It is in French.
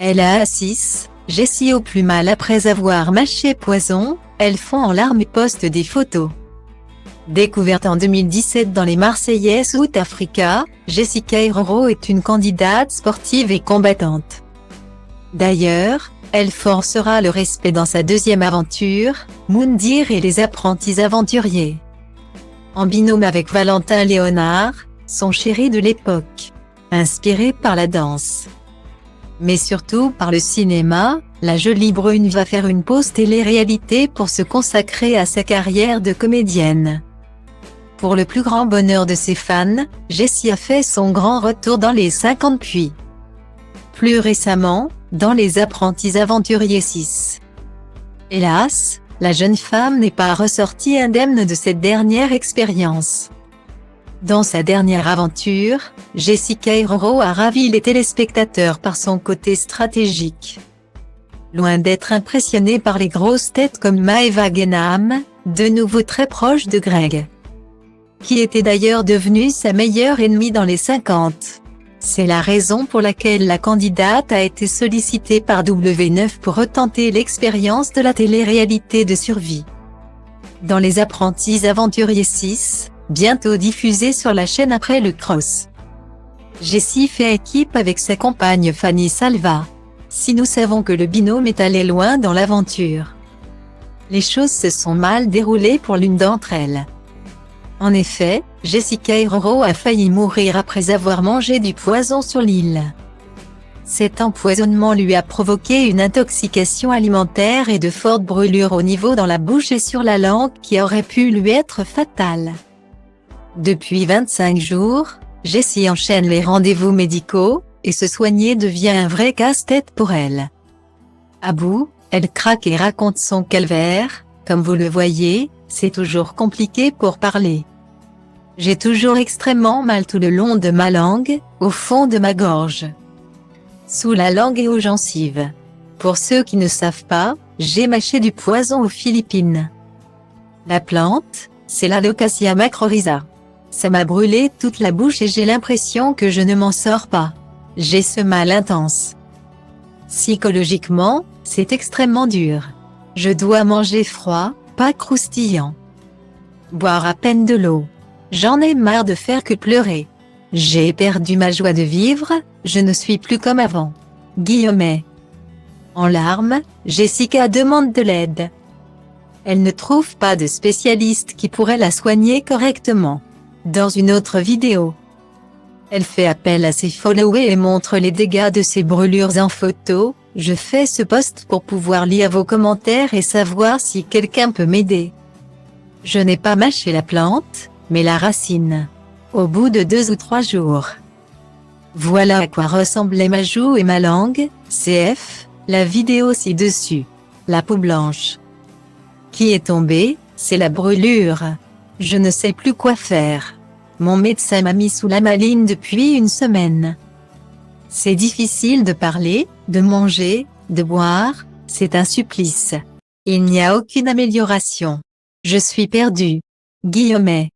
Elle a 6, Jessie au plus mal après avoir mâché poison, elle fond en larmes et poste des photos. Découverte en 2017 dans les Marseillais South Africa, Jessica Iroro est une candidate sportive et combattante. D'ailleurs, elle forcera le respect dans sa deuxième aventure, Moundir et les apprentis aventuriers. En binôme avec Valentin Léonard, son chéri de l'époque. Inspirée par la danse, mais surtout par le cinéma, la jolie brune va faire une pause télé-réalité pour se consacrer à sa carrière de comédienne. Pour le plus grand bonheur de ses fans, Jessie a fait son grand retour dans les 50 puis, plus récemment, dans Les Apprentis Aventuriers 6. Hélas, la jeune femme n'est pas ressortie indemne de cette dernière expérience. Dans sa dernière aventure, Jessica Iroro a ravi les téléspectateurs par son côté stratégique. Loin d'être impressionnée par les grosses têtes comme Maeva Genam, de nouveau très proche de Greg, qui était d'ailleurs devenu sa meilleure ennemie dans les 50. C'est la raison pour laquelle la candidate a été sollicitée par W9 pour retenter l'expérience de la télé-réalité de survie. Dans Les Apprentis Aventuriers 6, bientôt diffusé sur la chaîne après le cross, Jessie fait équipe avec sa compagne Fanny Salva. Si nous savons que le binôme est allé loin dans l'aventure, les choses se sont mal déroulées pour l'une d'entre elles. En effet, Jessica Iroro a failli mourir après avoir mangé du poison sur l'île. Cet empoisonnement lui a provoqué une intoxication alimentaire et de fortes brûlures au niveau dans la bouche et sur la langue qui auraient pu lui être fatales. Depuis 25 jours, Jessie enchaîne les rendez-vous médicaux, et se soigner devient un vrai casse-tête pour elle. À bout, elle craque et raconte son calvaire. Comme vous le voyez, c'est toujours compliqué pour parler. J'ai toujours extrêmement mal tout le long de ma langue, au fond de ma gorge, sous la langue et aux gencives. Pour ceux qui ne savent pas, j'ai mâché du poison aux Philippines. La plante, c'est l'Alocasia macrorhiza. Ça m'a brûlé toute la bouche et j'ai l'impression que je ne m'en sors pas. J'ai ce mal intense. Psychologiquement, c'est extrêmement dur. Je dois manger froid, pas croustillant. Boire à peine de l'eau. J'en ai marre de faire que pleurer. J'ai perdu ma joie de vivre, je ne suis plus comme avant. Guillemets. En larmes, Jessica demande de l'aide. Elle ne trouve pas de spécialiste qui pourrait la soigner correctement. Dans une autre vidéo, elle fait appel à ses followers et montre les dégâts de ses brûlures en photo. Je fais ce post pour pouvoir lire vos commentaires et savoir si quelqu'un peut m'aider. Je n'ai pas mâché la plante, mais la racine. Au bout de 2 ou 3 jours. Voilà à quoi ressemblaient ma joue et ma langue, cf. La vidéo ci-dessus. La peau blanche qui est tombée, c'est la brûlure. Je ne sais plus quoi faire. Mon médecin m'a mis sous la maline depuis une semaine. C'est difficile de parler, de manger, de boire, c'est un supplice. Il n'y a aucune amélioration. Je suis perdu. Guillemets.